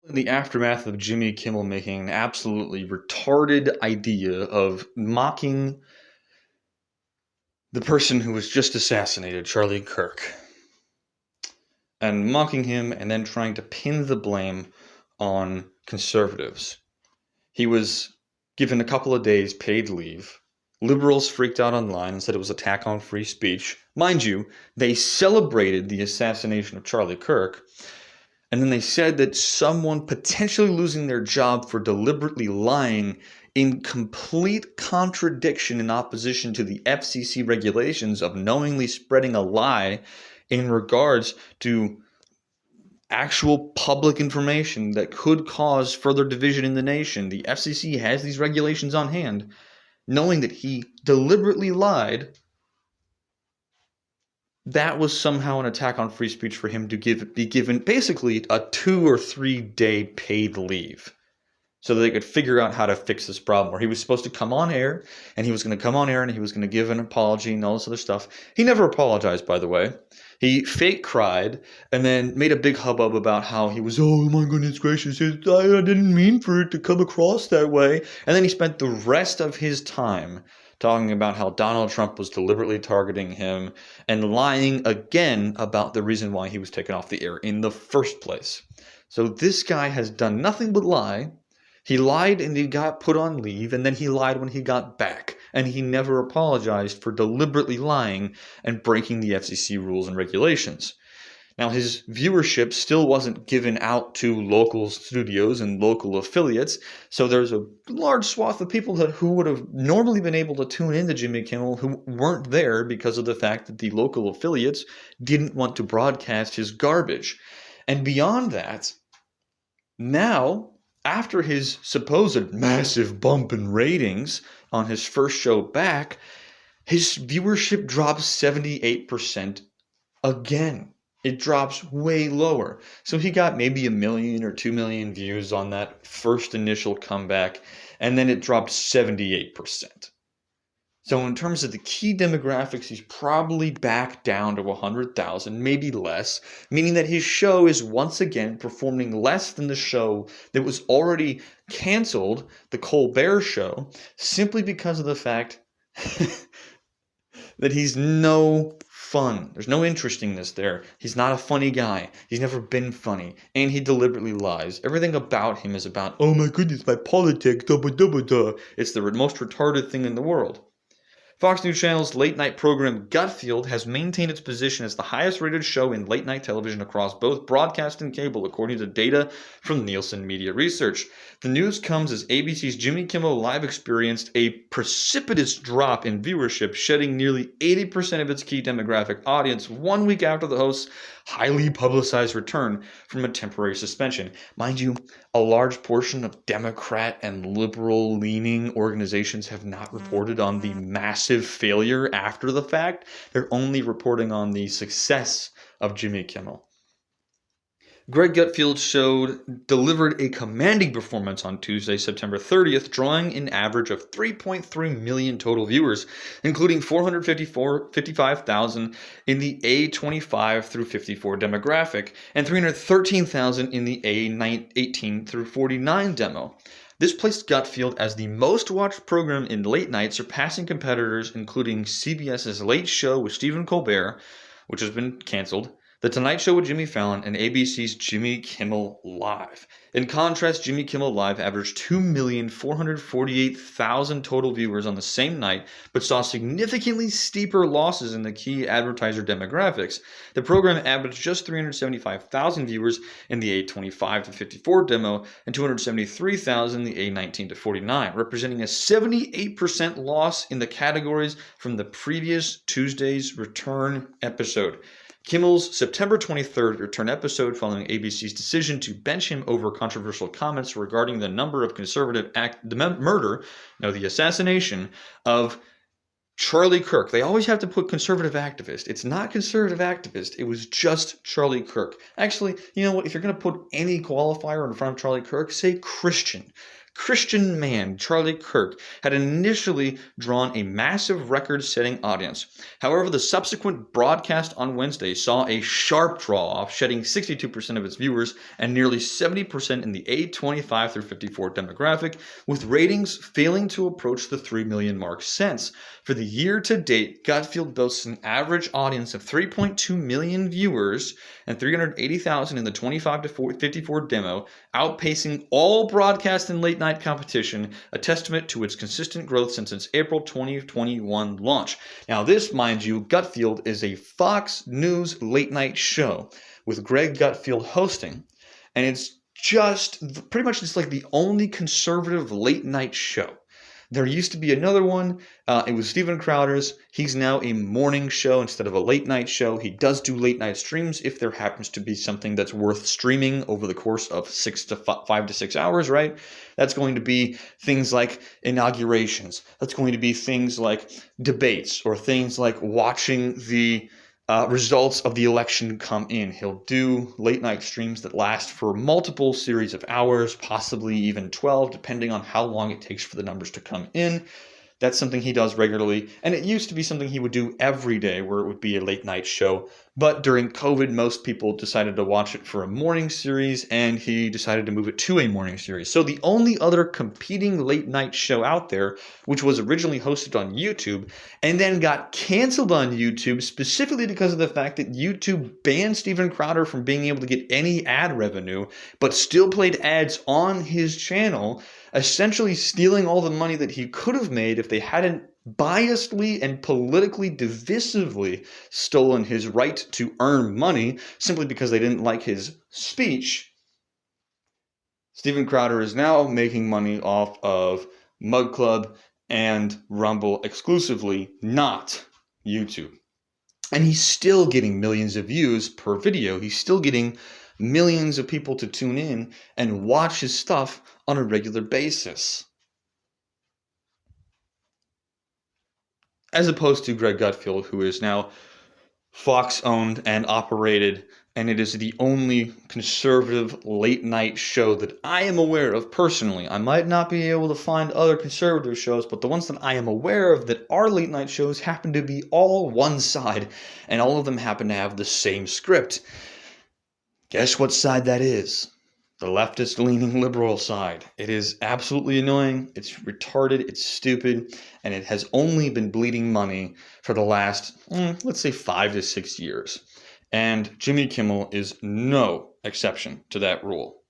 In the aftermath of Jimmy Kimmel making an absolutely retarded idea of mocking the person who was just assassinated, Charlie Kirk, and mocking him and then trying to pin the blame on conservatives. He was given a couple of days paid leave. Liberals freaked out online and said it was an attack on free speech. Mind you, they celebrated the assassination of Charlie Kirk, and then they said that someone potentially losing their job for deliberately lying in complete contradiction and opposition to the FCC regulations of knowingly spreading a lie in regards to actual public information that could cause further division in the nation. The FCC has these regulations on hand, knowing that he deliberately lied. That was somehow an attack on free speech for him to be given basically a 2 or 3 day paid leave so that they could figure out how to fix this problem. Where he was supposed to come on air, and he was going to come on air and he was going to give an apology and all this other stuff. He never apologized, by the way. He fake cried and then made a big hubbub about how he was, oh my goodness gracious, I didn't mean for it to come across that way. And then he spent the rest of his time talking about how Donald Trump was deliberately targeting him and lying again about the reason why he was taken off the air in the first place. So this guy has done nothing but lie. He lied and he got put on leave, and then he lied when he got back. And he never apologized for deliberately lying and breaking the FCC rules and regulations. Now, his viewership still wasn't given out to local studios and local affiliates, so there's a large swath of people who would have normally been able to tune into Jimmy Kimmel who weren't there because of the fact that the local affiliates didn't want to broadcast his garbage. And beyond that, now, after his supposed massive bump in ratings on his first show back, his viewership drops 78% again. It drops way lower. So he got maybe 1 million or 2 million views on that first initial comeback, and then it dropped 78%. So in terms of the key demographics, he's probably back down to 100,000, maybe less, meaning that his show is once again performing less than the show that was already canceled, the Colbert Show, simply because of the fact that he's no fun. There's no interestingness there. He's not a funny guy. He's never been funny. And he deliberately lies. Everything about him is about, oh my goodness, my politics, da ba da ba da. It's the most retarded thing in the world. Fox News Channel's late-night program Gutfield has maintained its position as the highest-rated show in late-night television across both broadcast and cable, according to data from Nielsen Media Research. The news comes as ABC's Jimmy Kimmel Live experienced a precipitous drop in viewership, shedding nearly 80% of its key demographic audience 1 week after the host's highly publicized return from a temporary suspension. Mind you, a large portion of Democrat and liberal-leaning organizations have not reported on the massive failure after the fact. They're only reporting on the success of Jimmy Kimmel. Greg Gutfield delivered a commanding performance on Tuesday, September 30th, drawing an average of 3.3 million total viewers, including 455,000 in the A25 through 54 demographic and 313,000 in the A18 through 49 demo. This placed Gutfield as the most watched program in late night, surpassing competitors including CBS's Late Show with Stephen Colbert, which has been canceled, The Tonight Show with Jimmy Fallon, and ABC's Jimmy Kimmel Live. In contrast, Jimmy Kimmel Live averaged 2,448,000 total viewers on the same night, but saw significantly steeper losses in the key advertiser demographics. The program averaged just 375,000 viewers in the A25 to 54 demo and 273,000 in the A19 to 49, representing a 78% loss in the categories from the previous Tuesday's return episode. Kimmel's September 23rd return episode following ABC's decision to bench him over controversial comments regarding the number of the assassination of Charlie Kirk. They always have to put conservative activist. It's not conservative activist. It was just Charlie Kirk. Actually, you know what? If you're going to put any qualifier in front of Charlie Kirk, say Christian. Christian man, Charlie Kirk, had initially drawn a massive record-setting audience. However, the subsequent broadcast on Wednesday saw a sharp draw-off, shedding 62% of its viewers and nearly 70% in the age 25 through 54 demographic, with ratings failing to approach the 3 million mark since. For the year to date, Gutfield boasts an average audience of 3.2 million viewers and 380,000 in the 25 to 54 demo, outpacing all broadcast and late night competition, a testament to its consistent growth since its April 2021 launch. Now this, mind you, Gutfield is a Fox News late night show with Greg Gutfield hosting, and it's just pretty much just like the only conservative late night show. There used to be another one. It was Steven Crowder's. He's now a morning show instead of a late night show. He does do late night streams if there happens to be something that's worth streaming over the course of 5 to 6 hours, right? That's going to be things like inaugurations. That's going to be things like debates or things like watching the results of the election come in. He'll do late night streams that last for multiple series of hours, possibly even 12, depending on how long it takes for the numbers to come in. That's something he does regularly, and it used to be something he would do every day, where it would be a late night show. But during COVID, most people decided to watch it for a morning series, and he decided to move it to a morning series. So the only other competing late night show out there, which was originally hosted on YouTube and then got canceled on YouTube specifically because of the fact that YouTube banned Steven Crowder from being able to get any ad revenue, but still played ads on his channel, essentially stealing all the money that he could have made if they hadn't biasedly and politically divisively stolen his right to earn money simply because they didn't like his speech. Steven Crowder is now making money off of Mug Club and Rumble exclusively, not YouTube. And he's still getting millions of views per video. He's still getting millions of people to tune in and watch his stuff on a regular basis. As opposed to Greg Gutfield, who is now Fox owned and operated, and it is the only conservative late night show that I am aware of personally. I might not be able to find other conservative shows, but the ones that I am aware of that are late night shows happen to be all one side, and all of them happen to have the same script. Guess what side that is? The leftist-leaning liberal side. It is absolutely annoying, it's retarded, it's stupid, and it has only been bleeding money for the last, let's say 5 to 6 years. And Jimmy Kimmel is no exception to that rule.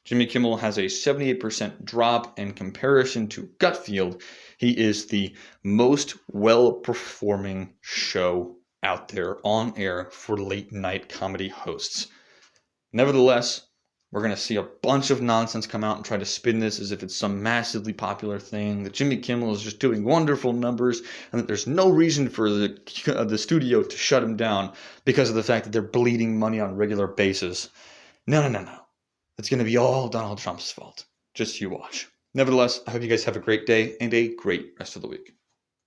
Jimmy Kimmel has a 78% drop in comparison to Gutfield. He is the most well-performing show out there on air for late-night comedy hosts. Nevertheless, we're going to see a bunch of nonsense come out and try to spin this as if it's some massively popular thing, that Jimmy Kimmel is just doing wonderful numbers, and that there's no reason for the studio to shut him down because of the fact that they're bleeding money on a regular basis. No. It's going to be all Donald Trump's fault. Just you watch. Nevertheless, I hope you guys have a great day and a great rest of the week.